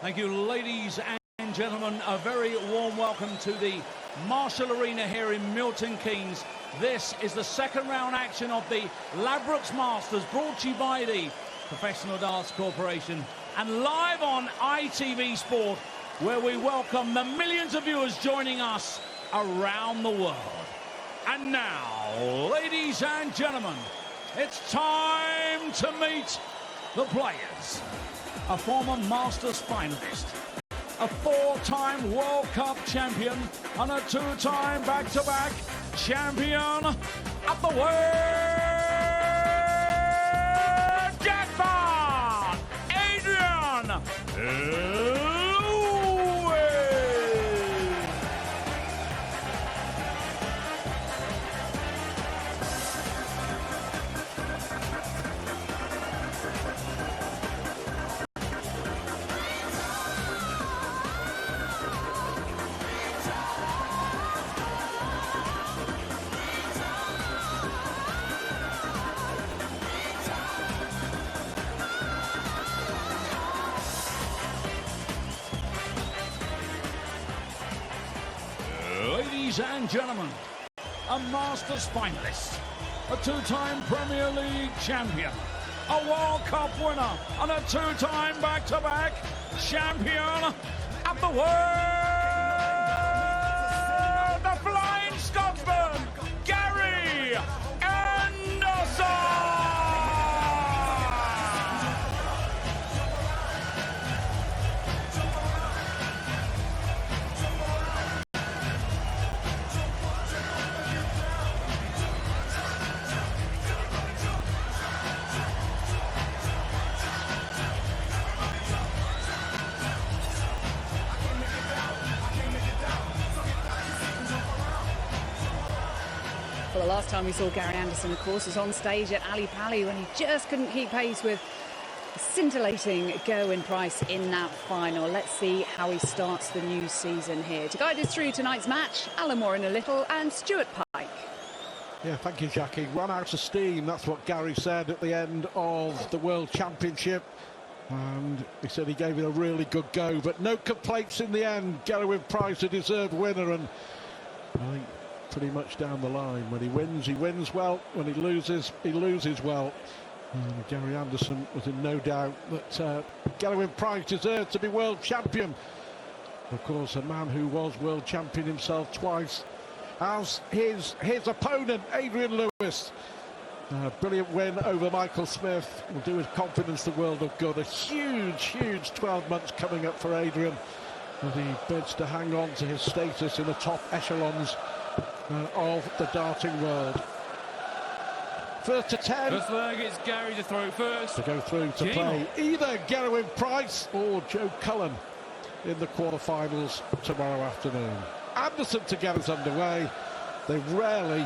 Thank you, ladies and gentlemen. A very warm welcome to the Marshall Arena here in Milton Keynes. This is the second round action of the Ladbrokes Masters, brought to you by the Professional Darts Corporation and live on ITV Sport, where we welcome the millions of viewers joining us around the world. And now, ladies and gentlemen, it's time to meet the players. A former Masters finalist, a four-time World Cup champion, and a two-time back-to-back champion of the world jackpot, Adrian Lewis. Ladies and gentlemen, a Masters finalist, a two-time Premier League champion, a World Cup winner, and a two-time back-to-back champion of the world, the Flying Scotsman, Gary Anderson! Well, the last time we saw Gary Anderson, of course, was on stage at Ali Pali when he just couldn't keep pace with a scintillating Gerwyn Price in that final. Let's see how he starts the new season here. To guide us through tonight's match, Alan Moore in a little and Stuart Pike. Yeah, thank you, Jackie. Run out of steam, that's what Gary said at the end of the World Championship. And he said he gave it a really good go, but no complaints in the end. Gerwyn Price, a deserved winner, and I think pretty much down the line. When he wins well. When he loses well. And Gary Anderson was in no doubt that Gerwyn Price deserved to be world champion. Of course, a man who was world champion himself twice as his opponent, Adrian Lewis. Brilliant win over Michael Smith will do his confidence the world of good. A huge 12 months coming up for Adrian as he bids to hang on to his status in the top echelons of the darting world. First to 10. First leg, it's Gary to throw first. To go through to play either Gerwyn Price or Joe Cullen in the quarterfinals tomorrow afternoon. Anderson to get us underway. They rarely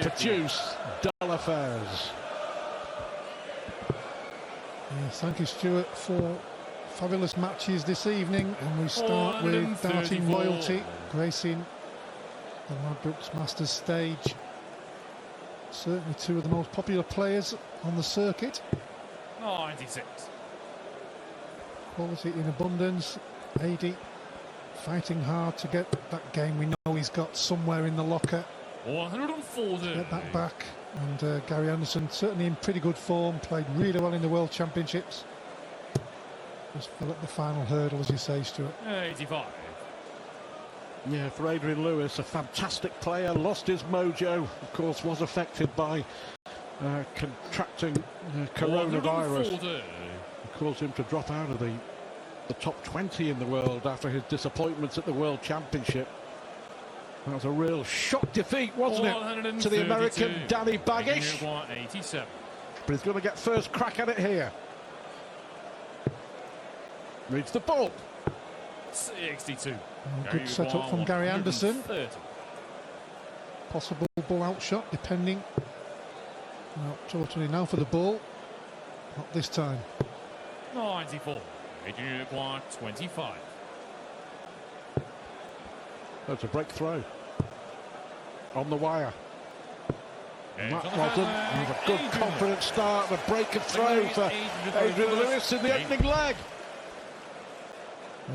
produce dull affairs. Yes, thank you, Stuart, for fabulous matches this evening. And we start with Darting Loyalty, gracing the Ladbrokes Masters stage. Certainly two of the most popular players on the circuit. 96. Quality in abundance. AD fighting hard to get that game we know he's got somewhere in the locker. 140. Get that back. And Gary Anderson certainly in pretty good form. Played really well in the World Championships. Just fell at the final hurdle, as you say, Stuart. 85. Yeah, for Adrian Lewis, a fantastic player, lost his mojo, of course, was affected by contracting coronavirus. It caused him to drop out of the top 20 in the world after his disappointments at the World Championship. That was a real shock defeat, wasn't it, to the American Danny Baggish? 87. But he's going to get first crack at it here. Reads the ball. 62. Good setup from Gary Anderson. 130. Possible ball out shot, depending. Not totally now for the ball. Not this time. 94. Adrian required 25. That's a break throw. On the wire. That was a good confident start, a break of throw for Adrian Lewis in the opening leg.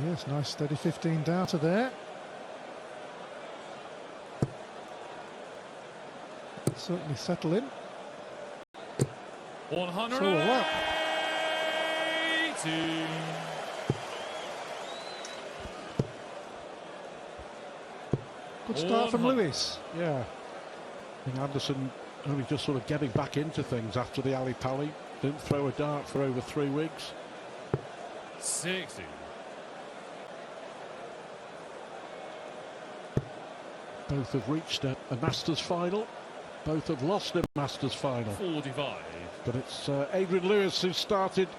Yes, nice steady 15 darter there. Certainly settle in. 180. Good start from Lewis. Yeah. I think Anderson only just sort of getting back into things after the Ali Pali. Didn't throw a dart for over 3 weeks. 60. Both have reached a Masters final. Both have lost a Masters final. 45. But it's Adrian Lewis who started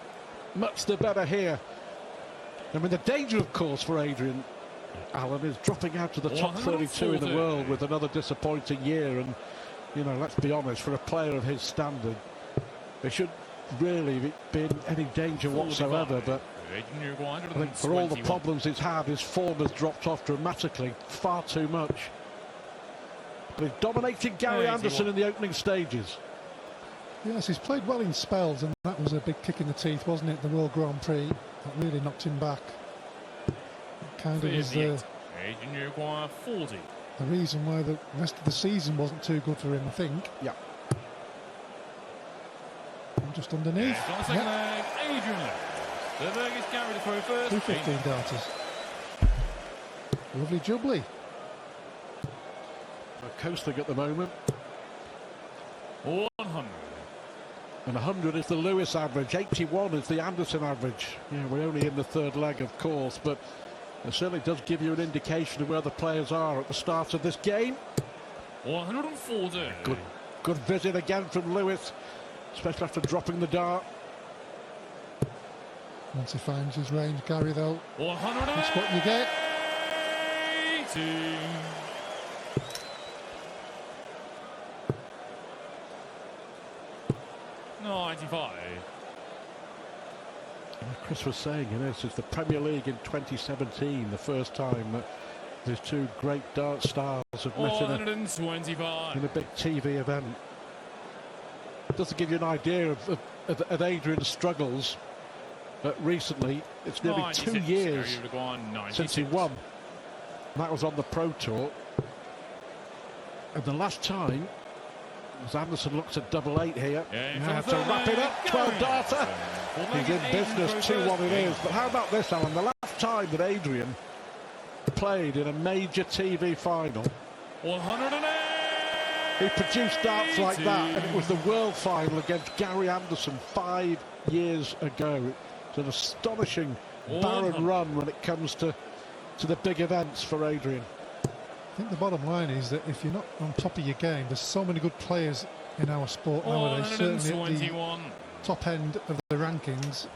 much the better here. I mean, the danger, of course, for Adrian, Alan, is dropping out to the top 32 in the world with another disappointing year. And, you know, let's be honest, for a player of his standard, there should really be in any danger whatsoever. But I think for all the problems he's had, his form has dropped off dramatically, far too much. But he's dominated Gary Anderson in the opening stages. Yes, he's played well in spells, and that was a big kick in the teeth, wasn't it? The World Grand Prix that really knocked him back. It kind of was the reason why the rest of the season wasn't too good for him, I think. Yeah. And just underneath. Yeah. Adrian Lewis. Carried the throw first. 2 15 darters. Lovely jubbly. Coasting at the moment. 100. And 100 is the Lewis average, 81 is the Anderson average. Yeah, we're only in the third leg, of course, but it certainly does give you an indication of where the players are at the start of this game. 140. Good visit again from Lewis, especially after dropping the dart. Once he finds his range, Gary, though, 100. that's what you get. 80. Chris was saying, you know, this is the Premier League in 2017, the first time that these two great dart stars have met in a big TV event. Just to give you an idea of Adrian's struggles recently, it's nearly 2 years since he won. And that was on the Pro Tour. And the last time, as Anderson looks at double 8 here, to wrap it up, 12 darter. He's in business, 2-1 it is. But how about this, Alan? The last time that Adrian played in a major TV final, 108. he produced darts like that, and it was the world final against Gary Anderson 5 years ago. It's an astonishing barren run when it comes to the big events for Adrian. I think the bottom line is that if you're not on top of your game, there's so many good players in our sport nowadays, certainly at the top end of the rankings.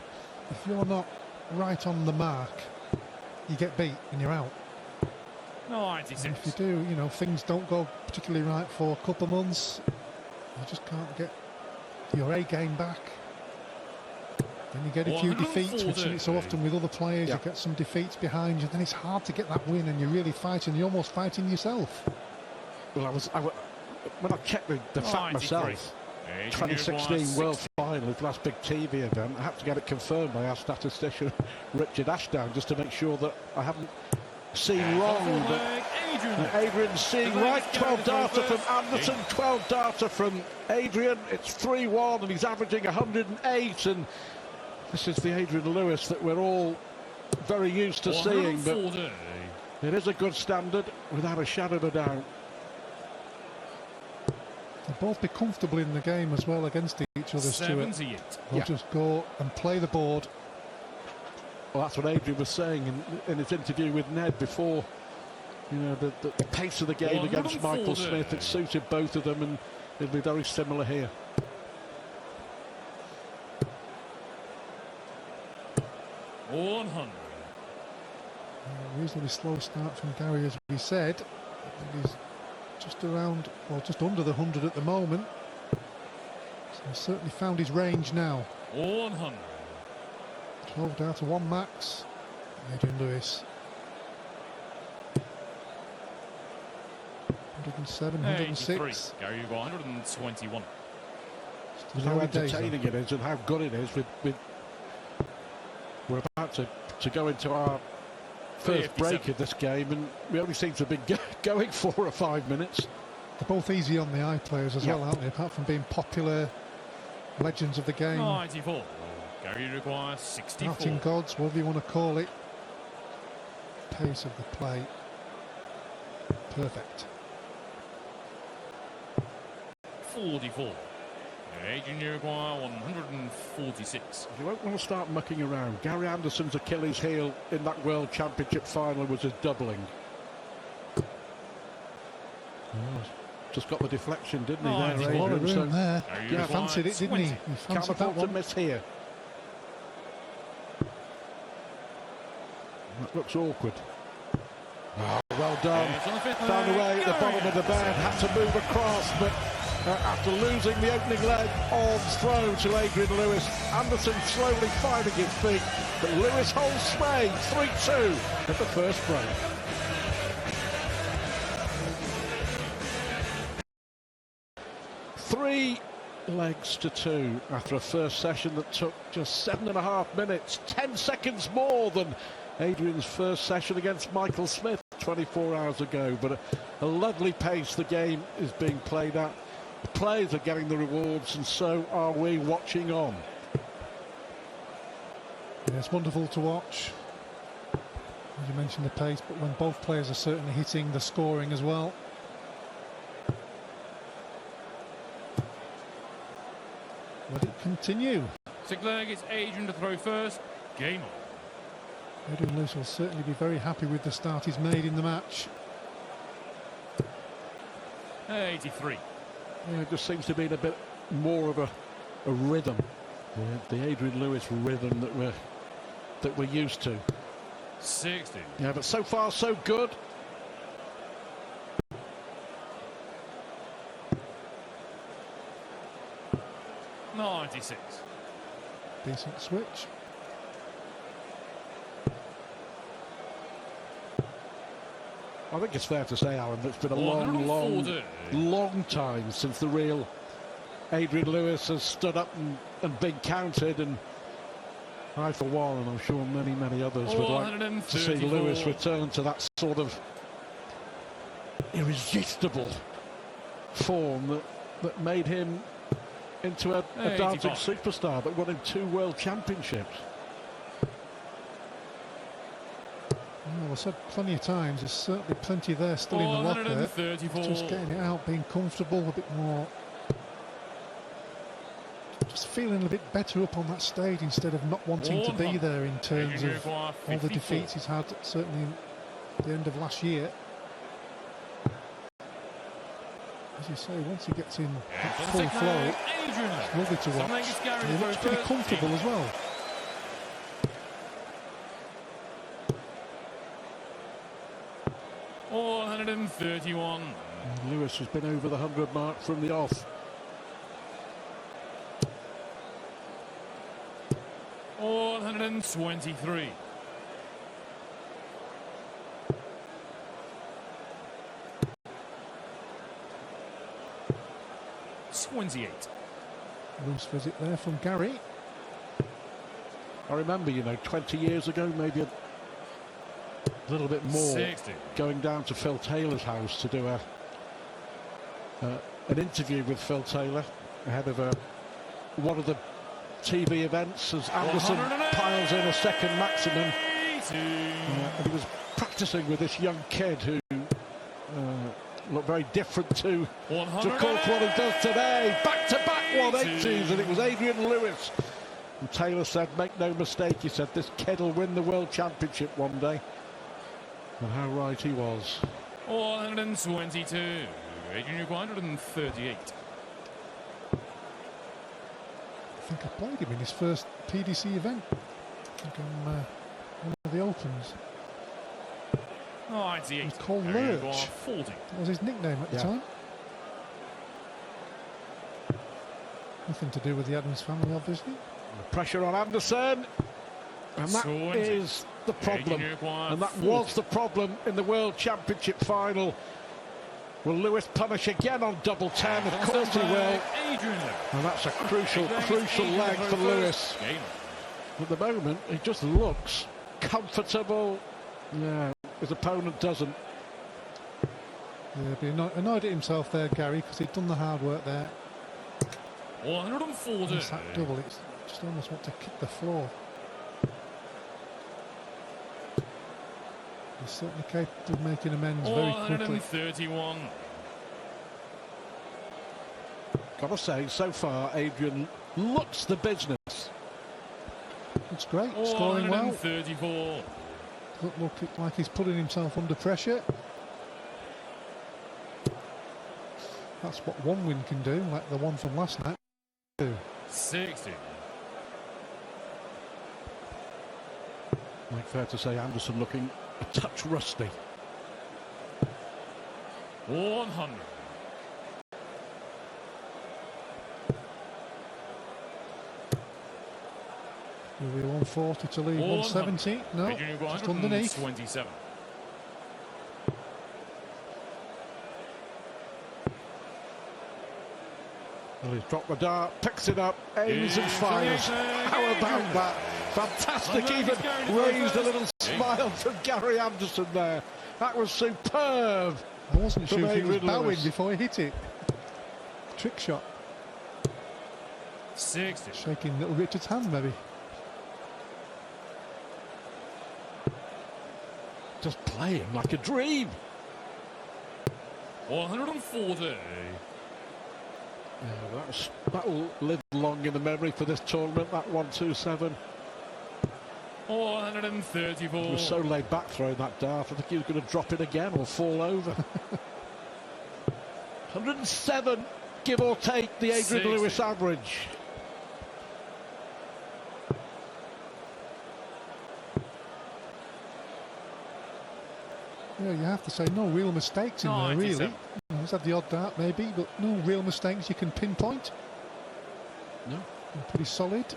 If you're not right on the mark, you get beat and you're out. 96. And if you do, you know, things don't go particularly right for a couple of months, you just can't get your A game back. Then you get a few defeats, we've seen it so often with other players. You get some defeats behind you, then it's hard to get that win, and you're really fighting, you're almost fighting yourself. Well, when I checked the fact myself, 2016 World Final, his last big TV event, I had to get it confirmed by our statistician Richard Ashdown, just to make sure that I haven't seen wrong. But Adrian's seeing right. 12 darter from Anderson, 12 darter from Adrian. It's 3-1 and he's averaging 108, and this is the Adrian Lewis that we're all very used to seeing, but it is a good standard without a shadow of a doubt. They'll both be comfortable in the game as well against each other, Stuart. They'll just go and play the board. Well, that's what Adrian was saying in his interview with Ned before. You know, the pace of the game against Michael Smith, it suited both of them, and it'll be very similar here. A reasonably slow start from Gary, as we said. He's just around, or just under the 100 at the moment. So he's certainly found his range now. 100. 12 down to 1 max. Adrian Lewis. 107, 106. Gary, you got 121. How entertaining it is and how good it is. We're about to go into our first break of this game, and we only seem to have been going 4 or 5 minutes. They're both easy on the eye players as Yeah. well, aren't they? Apart from being popular legends of the game. 94. Gary requires 64. Starting gods, whatever you want to call it. Pace of the play. Perfect. 44. Adrian require 146. You won't want to start mucking around. Gary Anderson's Achilles heel in that World Championship final was his doubling. Just got the deflection, didn't he? Oh, there, he's A lot of Adrian, room so there. Gary He requires fancied it, didn't he? 20. He can't fancied that afford to one. miss here. That looks awkward. Oh, well done. It's on the fifth Found a leg. way at the bottom of the bed, had to move across, but after losing the opening leg of throw to Adrian Lewis, Anderson slowly finding his feet, but Lewis holds sway, 3-2 at the first break. Three legs to 2 after a first session that took just 7.5 minutes, 10 seconds more than Adrian's first session against Michael Smith 24 hours ago. But a lovely pace the game is being played at. The players are getting the rewards, and so are we watching on. Yeah, it's wonderful to watch. As you mentioned the pace, but when both players are certainly hitting the scoring as well. Let it continue. Sixth leg, it's Adrian to throw first. Game on. Adrian Lewis will certainly be very happy with the start he's made in the match. 83. Yeah, it just seems to be in a bit more of a rhythm, the Adrian Lewis rhythm that we're used to. 60. Yeah, but so far so good. $96. Decent switch. I think it's fair to say, Alan, that it's been a long, 140. long time since the real Adrian Lewis has stood up and been counted, and I, for one, and I'm sure many others would like to see 134. Lewis return to that sort of irresistible form that made him into a dancing 85. superstar that won him 2 World Championships. Well, I've said plenty of times, there's certainly plenty there still in the locker. 134. Just getting it out, being comfortable, a bit more. Just feeling a bit better up on that stage instead of not wanting to be there in terms of all the defeats he's had, certainly at the end of last year. As you say, once he gets in at full flow, it's lovely to watch. He looks pretty comfortable as well. $131. Lewis has been over the 100 mark from the off. $123. $28. Loose visit there from Gary. I remember, 20 years ago, maybe a little bit more, 60. going down to Phil Taylor's house to do an interview with Phil Taylor ahead of one of the TV events as Anderson piles in a second maximum. And he was practicing with this young kid who looked very different to of course what he does today. Back-to-back 180s, and it was Adrian Lewis. And Taylor said, make no mistake, he said, this kid will win the World Championship one day. And how right he was. 122. Adrian 138. I think I played him in his first PDC event. I think on one of the Opens. 98. He was called Gary Lurch. 40. That was his nickname at the Yeah. time. Nothing to do with the Adams family, obviously. The pressure on Anderson. And that 20. is the problem. Adrian And that 40. was the problem in the World Championship final. Will Lewis punish again on double 10? Of course he will. Adrian. And that's a crucial leg for Lewis. Game. At the moment, he just looks comfortable Yeah, his opponent doesn't. Yeah, be annoyed at himself there, Gary, because he'd done the hard work there. 140. It's that double, it's just almost want to kick the floor. He's certainly capable of making amends very quickly. 131. Gotta say, so far, Adrian looks the business. It's great, scoring well. 134. Doesn't look like he's putting himself under pressure. That's what one win can do, like the one from last night. 60. Like fair to say, Anderson looking a touch rusty. 100. Will be 140 to leave 170. No, just underneath. 27. Well, he's dropped the dart, picks it up, aims and fires. How about that? Fantastic, even raised a little smile from Gary Anderson there. That was superb. I wasn't sure if he was bowing Lewis before he hit it. Trick shot. 60. Shaking little Richard's hand, maybe. Just playing like a dream. 140. Yeah, that'll live long in the memory for this tournament, that 127. 134. He was so laid back throwing that dart, I think he was going to drop it again or fall over. 107, give or take, the Adrian 60. Lewis average. Yeah, you have to say no real mistakes in there, really. He's had the odd dart, maybe, but no real mistakes you can pinpoint. No. And pretty solid.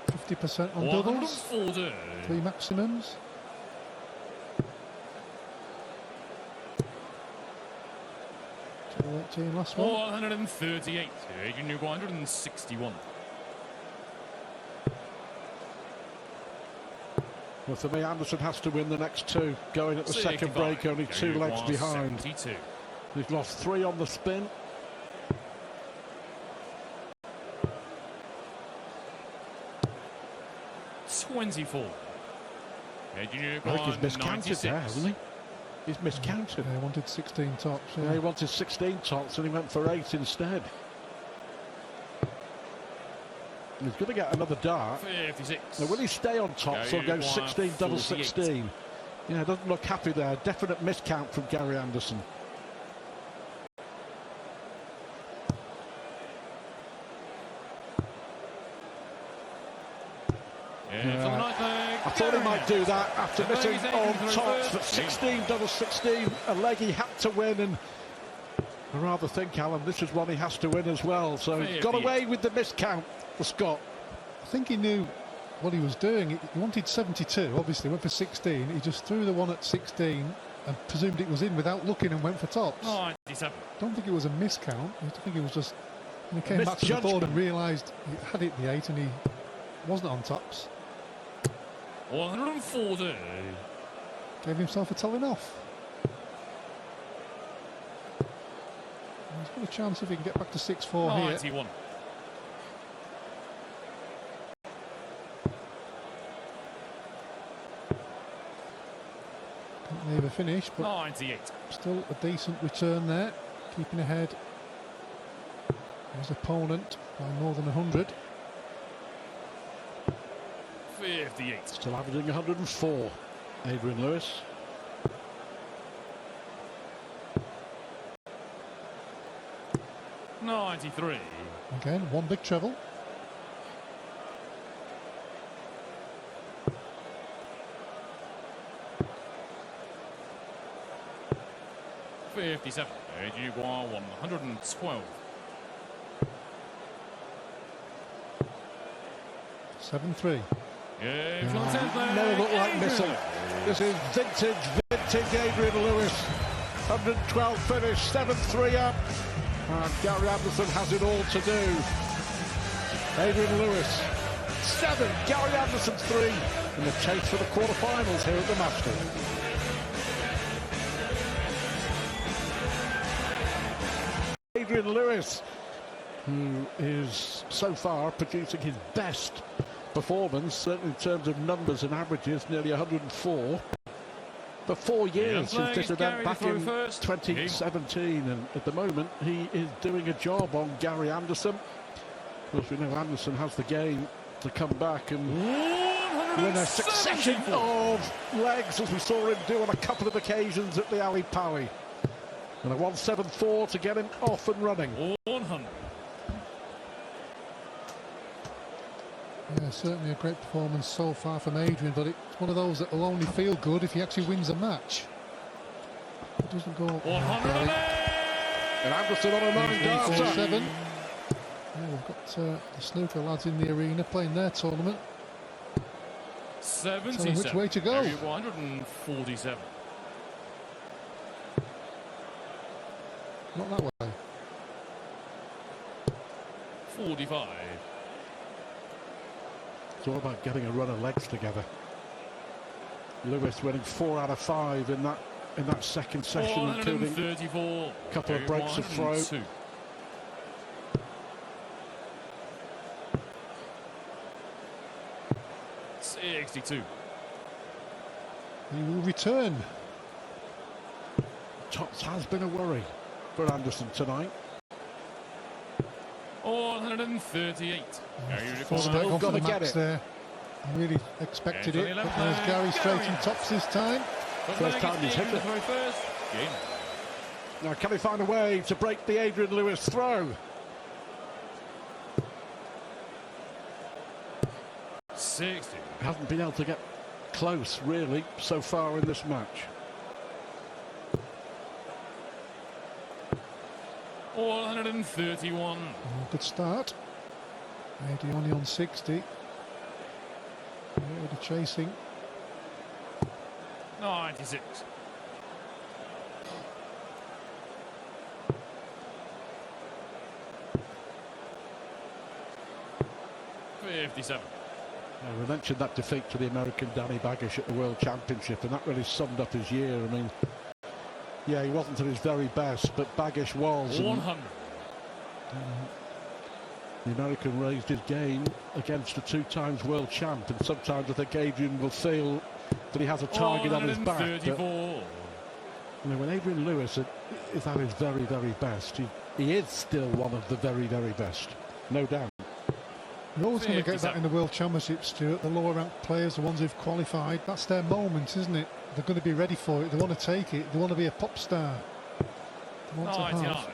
50% on doubles. 140. 3 maximums. Last one. 138. Adrian Newell 161. Well, for me, Anderson has to win the next two. Going at the second break, only 2 legs behind. 72. He's lost 3 on the spin. $24. I think he's miscounted there, hasn't he? He's miscounted. Yeah, he wanted 16 tops. Yeah, he wanted 16 tops and he went for 8 instead. He's going to get another dart. 56. Now, will he stay on tops or go 16, double 16? Yeah, doesn't look happy there. Definite miscount from Gary Anderson. I thought he might do that after missing on tops, but 16, double 16, a leg he had to win, and I rather think, Alan, this is one he has to win as well. So he got away with the miscount for Scott. I think he knew what he was doing. He wanted 72, obviously, went for 16. He just threw the one at 16 and presumed it was in without looking and went for tops. 97. Don't think it was a miscount. I think it was just... When he came back to the board and realised he had hit the 8 and he wasn't on tops. 140. Gave himself a telling off. He's got a chance if he can get back to 6-4 here. 91. Can't leave a finish, but 98. still a decent return there. Keeping ahead his opponent by more than 100. 58. Still averaging 104, Adrian Lewis. $93. Again, one big treble. $57. Adrian Newell 112. 7-3. Never looked like missing. This is vintage Adrian Lewis. 112 finish, 7-3 up. And Gary Anderson has it all to do. Adrian Lewis, 7, Gary Anderson 3. in the chase for the quarterfinals here at the Masters. Adrian Lewis, who is so far producing his best performance, certainly in terms of numbers and averages, nearly 104. For 4 years since this event back in 2017, and at the moment he is doing a job on Gary Anderson. Of course, we know Anderson has the game to come back and win a succession of legs, as we saw him do on a couple of occasions at the Ali Pali. And a 174 to get him off and running. 100. Yeah, certainly a great performance so far from Adrian, but it's one of those that will only feel good if he actually wins a match. It doesn't go. 108. And Anderson on a 9-darter. Yeah, we've got the snooker lads in the arena playing their tournament. 77. So which way to go? 147. Not that way. 45. It's all about getting a run of legs together. Lewis winning 4 out of 5 in that second session, including a couple of breaks of throw. 62. He will return. Tops has been a worry for Anderson tonight. 138. Still got to get it there. I really expected it, but there's Gary straight in tops this time. First time he's hit it. Now can he find a way to break the Adrian Lewis throw? 60. Hasn't been able to get close really so far in this match. 131. Good start. Adrian only on 60. The chasing. 96. $57. We mentioned that defeat to the American Danny Baggish at the World Championship, and that really summed up his year. I mean, yeah, he wasn't at his very best, but Baggish was. 100. The American raised his game against a 2-times world champ, and sometimes I think Adrian will feel that he has a target on his back. But, you know, when Adrian Lewis is at his very, very best, he is still one of the very, very best, no doubt. You're always going to get that in the World Championships, Stuart. The lower ranked players, the ones who've qualified, that's their moment, isn't it? They're going to be ready for it. They want to take it. They want to be a pop star. They want to have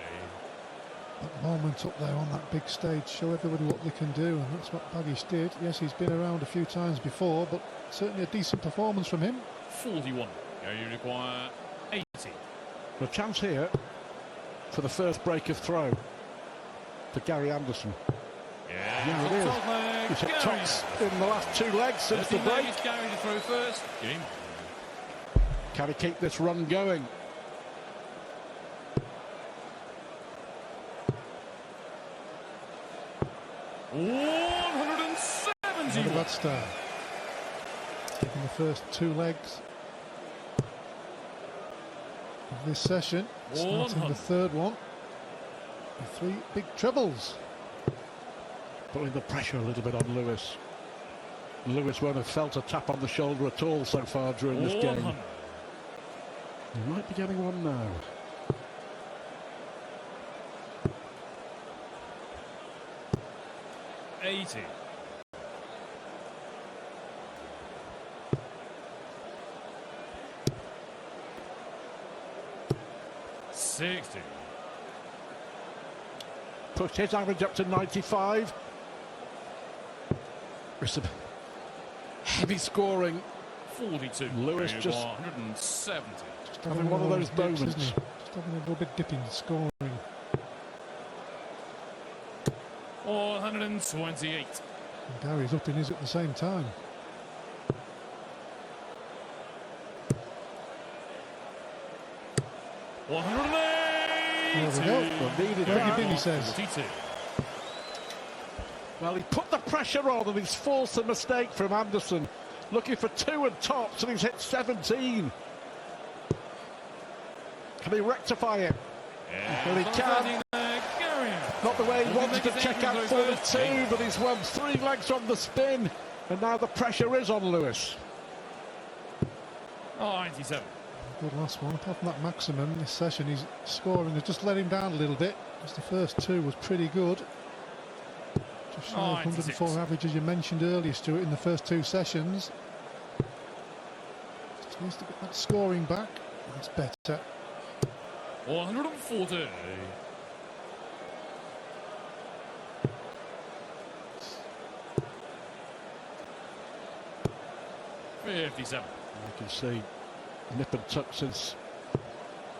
that moment up there on that big stage, show everybody what they can do, and that's what Baggish did. Yes, he's been around a few times before, but certainly a decent performance from him. 41. You require 80. A chance here for the first break of throw for Gary Anderson. Yeah, it is. He's hit tops in the last 2 legs since the break. Gary to throw first. Game. Can he keep this run going? Not a bad start. Taking the first 2 legs of this session. Starting the third one with 3 big trebles. Putting the pressure a little bit on Lewis. Lewis won't have felt a tap on the shoulder at all so far during this game. He might be getting one now. $80. $60. Pushed his average up to 95. There's some heavy scoring. 42. Lewis just 170. Just having one of those moments. Just having a little bit dipping scoring. 128. And Gary's up in his at the same time. There we go. Where have you been, he says. 42. Well, he put the pressure on and he's forced a mistake from Anderson. looking for 2 and tops, and he's hit 17. Can he rectify it? Well, he can. Not the way he wanted to check out 42, but he's won 3 legs on the spin, and now the pressure is on Lewis. Oh, 97. Good last one. Apart from that maximum this session, his scoring has just let him down a little bit, because the first 2 was pretty good. Just shy of 104 average, as you mentioned earlier, Stuart, in the first 2 sessions. Just needs to get that scoring back. That's better. 140. $57. You can see nip and tuck since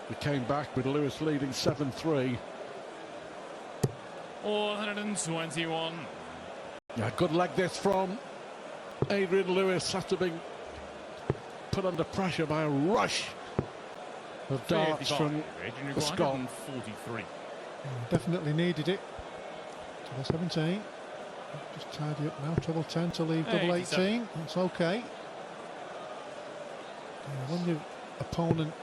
we came back with Lewis leading 7-3. 121. Yeah, good leg this from Adrian Lewis after being put under pressure by a rush of darts 55. from the Scot. 43. Definitely needed it. Treble 17. Just tidy up now. Treble 10 to leave double 18. That's okay. When your opponent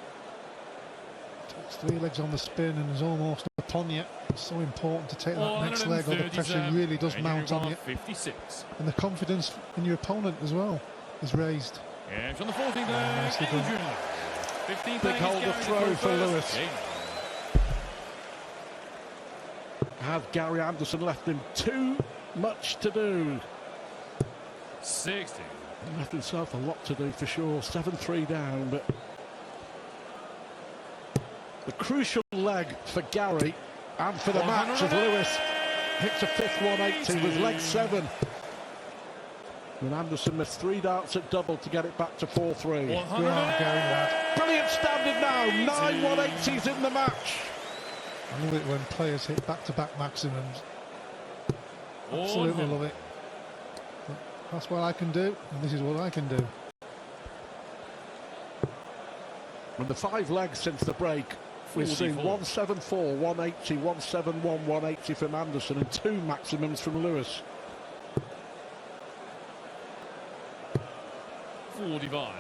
takes 3 legs on the spin and is almost upon you, it's so important to take that next leg, or the pressure really does mount on you. 56. And the confidence in your opponent as well is raised. Yeah, it's on the 14th leg. Adrian. 15th Big holder throw for Lewis. Game. Has Gary Anderson left him too much to do? 60. He left himself a lot to do for sure. 7-3 down, but the crucial leg for Gary and for the match as Lewis hits a 5th 180 with leg 7. And Anderson missed 3 darts at double to get it back to 4-3. Good on Gary, lad. Brilliant standard now. 9 180s in the match. I love it when players hit back-to-back maximums. Absolutely love it. But that's what I can do, and this is what I can do. And the 5 legs since the break, we've seen 174, 180, 171, 180 from Anderson, and 2 maximums from Lewis. 45.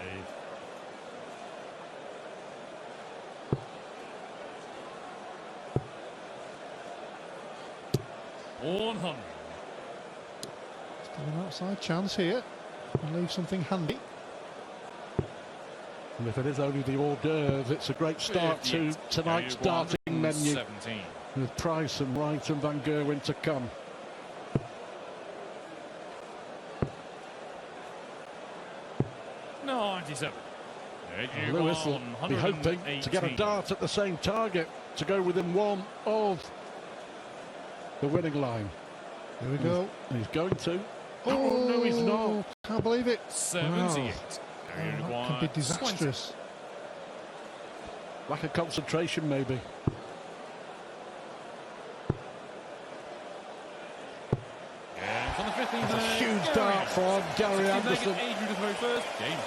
Still an outside chance here. And leave something handy. And if it is only the hors d'oeuvres, it's a great start to tonight's darting menu. 17. With Price and Wright and Van Gerwen to come. No, 97. Lewis will be hoping to get a dart at the same target to go within 1 of the winning line. Here we go. He's going to. Oh, no, he's not. Can't believe it. 78. That could be disastrous. Lack of concentration, maybe. Yeah, it's on the 15th. That's a huge dart for Gary Anderson. Adrian to throw first. Game.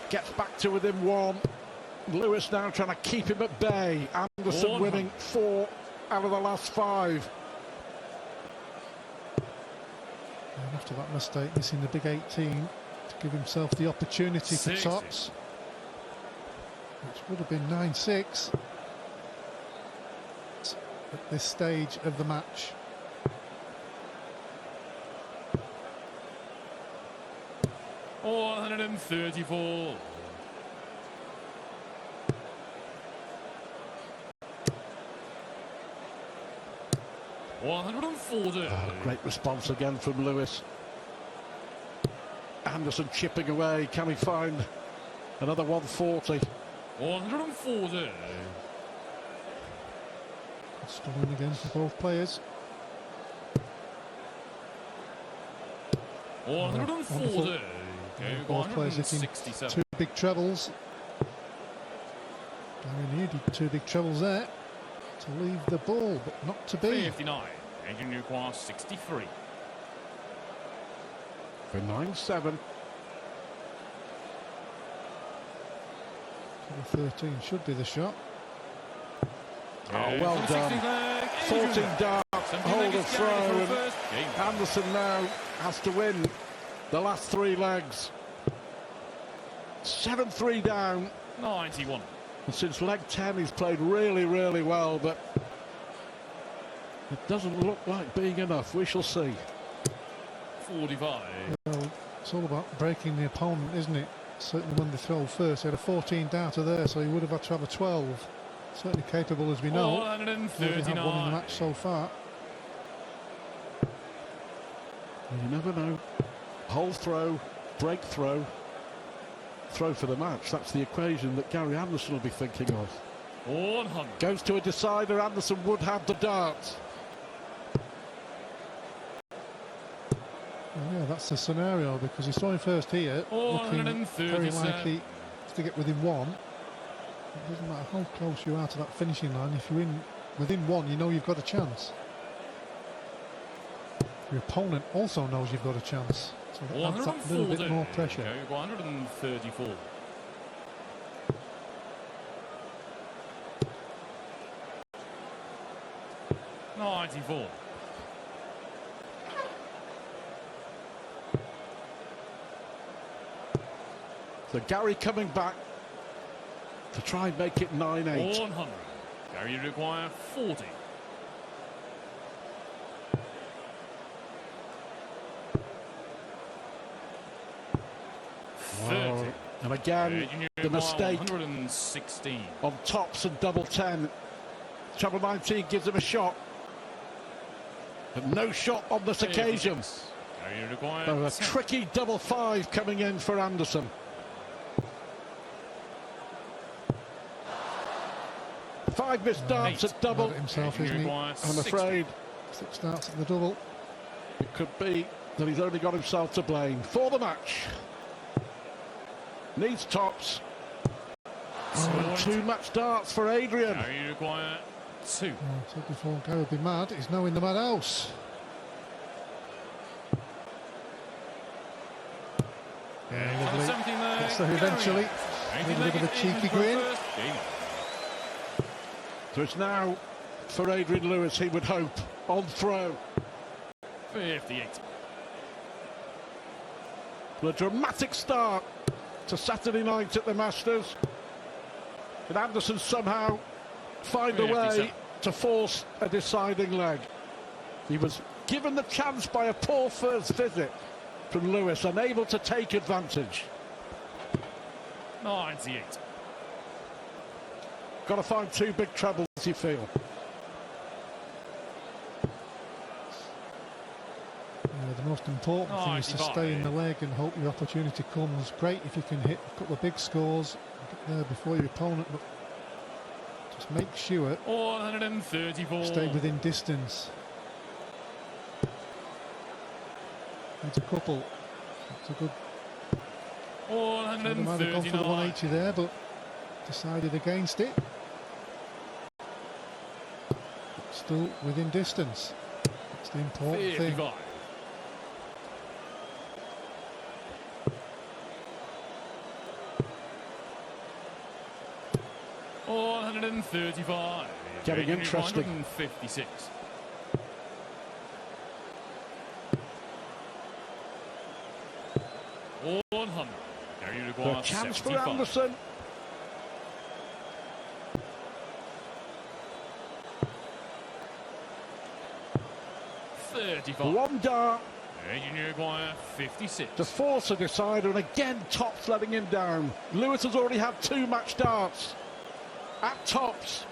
Gets back to within 1. Lewis now trying to keep him at bay. Anderson winning 4 out of the last 5. And after that mistake, missing the big 18 to give himself the opportunity for tops, which would have been 9-6 at this stage of the match. Oh, 134. Great response again from Lewis. Anderson chipping away. Can he find another 140? 140. Struggling again for both players. 140. Both players hitting 2 big trebles. Gary needed 2 big trebles there to leave the ball, but not to be. 59. Adrian Newquist 63. For 9-7. 13 should be the shot. Oh, well done. 14 darts, hold of throw, and Anderson now has to win the last 3 legs. 7-3 down. 91. And since leg 10, he's played really, really well, but it doesn't look like being enough. We shall see. 45. Well, it's all about breaking the opponent, isn't it? Certainly when they throw first. He had a 14 darter there, so he would have had to have a 12. Certainly capable, as we know. 139. They have won in the match so far. You never know. Whole throw, break throw, throw for the match. That's the equation that Gary Anderson will be thinking of. 100. Goes to a decider. Anderson would have the dart. Well, yeah, that's the scenario, because he's throwing first here, looking very likely to get within 1. It doesn't matter how close you are to that finishing line. If you're within 1, you know you've got a chance. Your opponent also knows you've got a chance, so that adds that little bit more pressure. 134. $94. So Gary coming back to try and make it 9-8. 100. Gary require 40. Wow. And again, the mistake 116 on tops and double 10. Channel 19 gives him a shot, but no shot on this occasion. A tricky double 5 coming in for Anderson. 5 missed darts at double. Himself, isn't he? I'm afraid 6 darts at the double. It could be that he's only got himself to blame for the match. Needs tops. Oh, 2 match darts for Adrian. Gary require 2. I said before, Gary will be mad. He's now in the madhouse. Yeah, lovely. Gets there eventually. A little bit of a cheeky grin. So it's now for Adrian Lewis, he would hope, on throw. 58. A dramatic start to Saturday night at the Masters. Can Anderson somehow find a way to force a deciding leg? He was given the chance by a poor first visit from Lewis, unable to take advantage. 98. Got to find 2 big trebles, you feel. Yeah, the most important thing is to stay in the leg and hope your opportunity comes. Great if you can hit a couple of big scores, get there before your opponent, but just make sure 134. Stay within distance. It's a couple. It's a good. 139. Might have gone for the 180 there, but decided against it. Still within distance. That's the important 55. thing. $135. Getting interesting. 156. $100. The chance for Anderson. $35. 1 dart. Uruguay 56. To force a decider, and again tops letting him down. Lewis has already had 2 match darts at tops.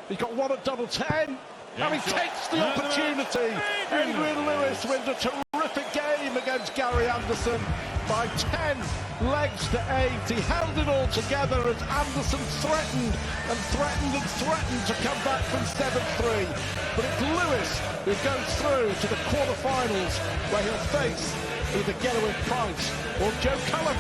He's got 1 at double 10, and he takes the opportunity. Adrian Lewis wins a terrific game against Gary Anderson by 10 legs to 8. He held it all together as Anderson threatened and threatened and threatened to come back from 7-3. But it's Lewis who goes through to the quarterfinals, where he'll face either Geraint Price or Joe Cullen.